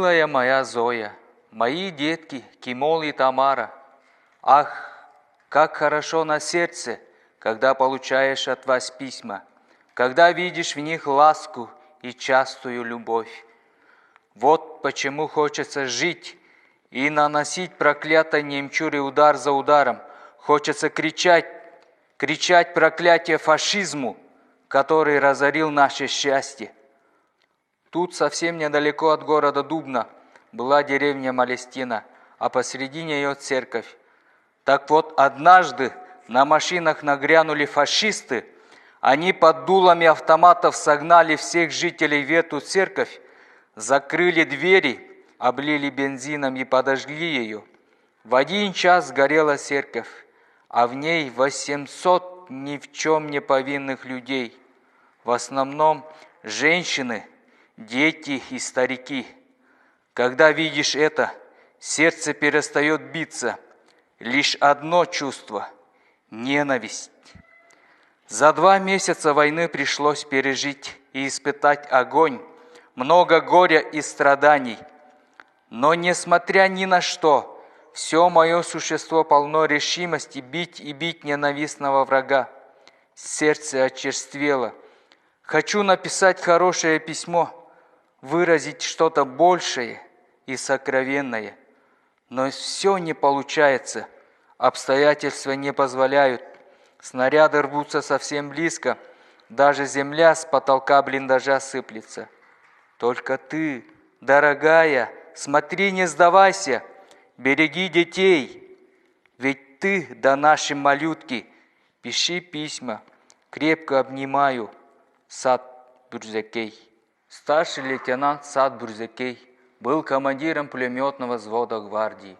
Милая моя Зоя, мои детки Кимол и Тамара, ах, как хорошо на сердце, когда получаешь от вас письма, когда видишь в них ласку и частую любовь. Вот почему хочется жить и наносить проклятый немчурый удар за ударом. Хочется кричать проклятие фашизму, который разорил наше счастье. Тут совсем недалеко от города Дубна была деревня Малестина, а посредине ее церковь. Так вот, однажды на машинах нагрянули фашисты, они под дулами автоматов согнали всех жителей в эту церковь, закрыли двери, облили бензином и подожгли ее. В 1 час сгорела церковь, а в ней 800 ни в чем не повинных людей. В основном женщины, дети и старики. Когда видишь это, сердце перестает биться. Лишь одно чувство – ненависть. За 2 месяца войны пришлось пережить и испытать огонь, много горя и страданий. Но, несмотря ни на что, все мое существо полно решимости бить и бить ненавистного врага. Сердце очерствело. Хочу написать хорошее письмо, выразить что-то большее и сокровенное. Но все не получается, обстоятельства не позволяют. Снаряды рвутся совсем близко, даже земля с потолка блиндажа сыплется. Только ты, дорогая, смотри, не сдавайся, береги детей, ведь ты, да наши малютки, пиши письма, крепко обнимаю, Сад Бурзекей. Старший лейтенант Сад Бурзекей был командиром пулеметного взвода гвардии.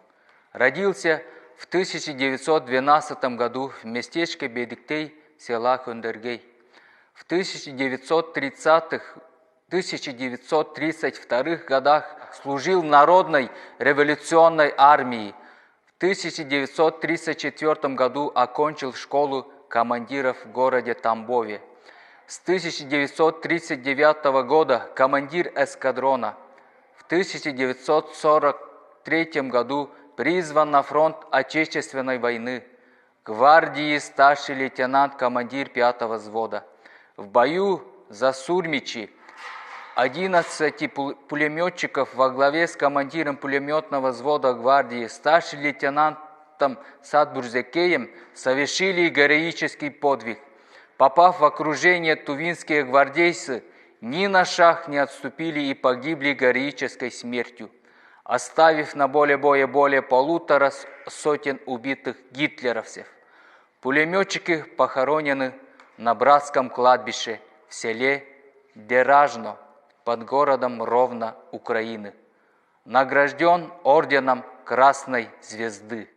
Родился в 1912 году в местечке Бедиктей, села Хундергей. В 1932 годах служил в Народной революционной армии. В 1934 году окончил школу командиров в городе Тамбове. С 1939 года командир эскадрона. В 1943 году призван на фронт Отечественной войны. Гвардии старший лейтенант-командир 5-го взвода. В бою за Сурмичи 11 пулеметчиков во главе с командиром пулеметного взвода гвардии старшим лейтенантом Сад Бурзекеем совершили героический подвиг. Попав в окружение, тувинские гвардейцы ни на шаг не отступили и погибли героической смертью, оставив на поле боя более 150 убитых гитлеровцев. Пулеметчики похоронены на братском кладбище в селе Деражно под городом Ровно, Украины. Награжден орденом Красной Звезды.